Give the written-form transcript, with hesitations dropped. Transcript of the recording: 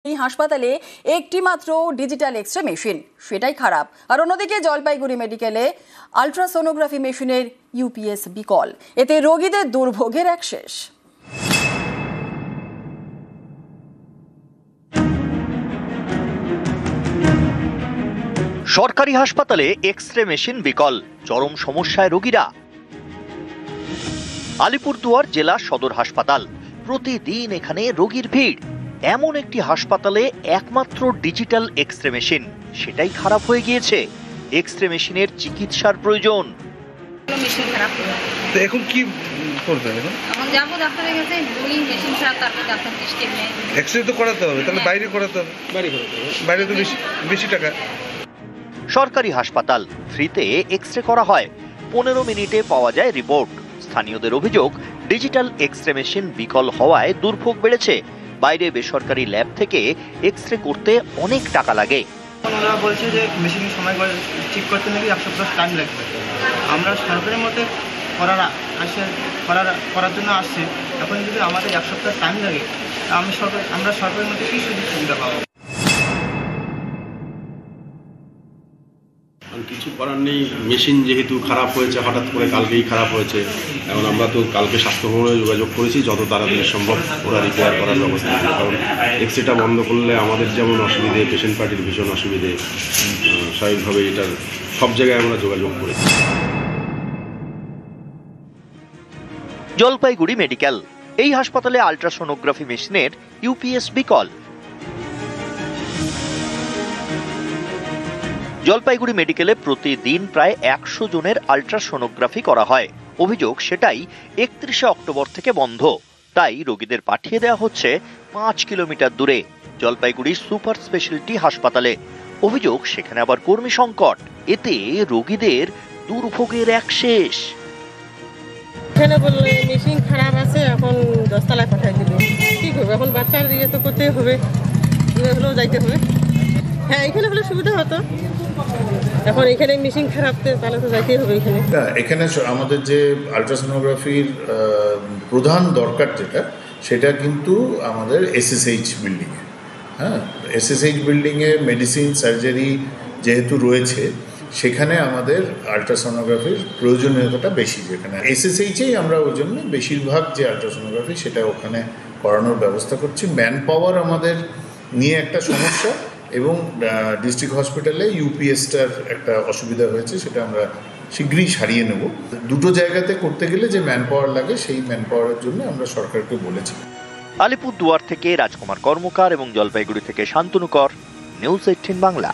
এই হাসপাতালে একটি মাত্র ডিজিটাল এক্স-রে মেশিন, সেটাই খারাপ। আর অন্যদিকে জলপাইগুড়ি মেডিকেলে আল্ট্রাসোনোগ্রাফি মেশিনের ইউপিএস বিকল। এতে রোগীদের দুর্ভোগের এক শেষ। সরকারি হাসপাতালে এক্স-রে মেশিন বিকল, চরম সমস্যায় রোগীরা। আলিপুরদুয়ার জেলা সদর হাসপাতাল, প্রতিদিন এখানে রোগীর ভিড়। এমন একটি হাসপাতালে একমাত্র ডিজিটাল এক্স-রে মেশিন, সেটাই খারাপ হয়ে গিয়েছে। এক্স-রে মেশিনের চিকিৎসার প্রয়োজন। মেশিন খারাপ। তো এখন কি করতে হবে? এখন যাবো ডাক্তারের কাছে, ওই মেশিন খারাপ, তারপর ডাক্তার স্টেপ নেয়। এক্স-রে তো করাতে হবে, তাহলে বাইরে করাতে হবে। বাইরে তো বেশি টাকা। সরকারি হাসপাতাল, ফ্রিতে এক্স-রে করা হয়, 15 মিনিটে পাওয়া যায় রিপোর্ট। স্থানীয়দের অভিযোগ, ডিজিটাল এক্স-রে মেশিন বিকল হওয়ায় দুর্ভোগ বেড়েছে। বাইরে বেসরকারি ল্যাব থেকে এক্স-রে করতে অনেক টাকা লাগে। ওরা বলছে যে মেশিন সময় ঠিক করতে নাকি 1 সপ্তাহ টাইম লাগবে। আমরা সরকারের মধ্যে করার জন্য আসছি, এখন যদি আমাদের 1 সপ্তাহ টাইম লাগে, আমরা সরকারের মধ্যে কী সুযোগ সুবিধা পাবো? কিছু করার নেই, মেশিন যেহেতু খারাপ হয়েছে, হঠাৎ করে কালকেই খারাপ হয়েছে। এখন আমরা তো কালকে স্বাস্থ্য ভবনে যোগাযোগ করেছি, যত তাড়াতাড়ি সম্ভব ওরা রিপেয়ার করার ব্যবস্থা করবে। কারণ এক্সরেটা বন্ধ করলে আমাদের যেমন অসুবিধে, পেশেন্ট পার্টির ভীষণ অসুবিধে। স্বাভাবিকভাবে এটার সব জায়গায় আমরা যোগাযোগ করেছি। জলপাইগুড়ি মেডিকেল, এই হাসপাতালে আল্ট্রাসোনোগ্রাফি মেশিনের ইউপিএস বিকল। জলপাইগুড়ি মেডিকেলে প্রতিদিন প্রায় 100 জনের আল্ট্রাসোনোগ্রাফি করা হয়। অভিযোগ, সেটাই 31শে অক্টোবর থেকে বন্ধ। তাই রোগীদের পাঠিয়ে দেওয়া হচ্ছে 5 কিলোমিটার দূরে জলপাইগুড়ি সুপার স্পেশালিটি হাসপাতালে। অভিযোগ, সেখানে আবার কর্মী সংকট। এতে রোগীদের দুর্ভোগের এক শেষ। এখানে বললে মেশিন খারাপ আছে, এখন 10 তলায় পাঠিয়ে দিবে। কি করবো এখন? বাচ্চার ইয়ে তো করতেই হবে, দূরে হলেও যাইতে হবে। হ্যাঁ, এখানে হলে সুবিধা হতো, এখন এখানে মেশিন খারাপ, তাহলে তো যাইতেই হবে এখানে। এখানে আমাদের যে আল্ট্রাসোনোগ্রাফির প্রধান দরকার সেটা কিন্তু আমাদের এসএসএইচ বিল্ডিংয়ে। হ্যাঁ, এসএসএইচ বিল্ডিংয়ে মেডিসিন সার্জারি যেহেতু রয়েছে, সেখানে আমাদের আল্ট্রাসোনোগ্রাফির প্রয়োজনীয়তাটা বেশি। যেখানে এসএসএইচেই আমরা ওই জন্য বেশিরভাগ যে আল্ট্রাসোনোগ্রাফি সেটা ওখানে করানোর ব্যবস্থা করছি। ম্যান পাওয়ার আমাদের নিয়ে একটা সমস্যা, এবং ডিস্ট্রিক্ট হসপিটালে ইউপিএসটার একটা অসুবিধা হয়েছে, সেটা আমরা শীঘ্রই সারিয়ে নেব। দুটো জায়গাতে করতে গেলে যে ম্যান পাওয়ার লাগে, সেই ম্যান পাওয়ারের জন্য আমরা সরকারকে বলেছি। আলিপুরদুয়ার থেকে রাজকুমার কর্মকার এবং জলপাইগুড়ি থেকে শান্তনু কর, নিউজ 18 বাংলা।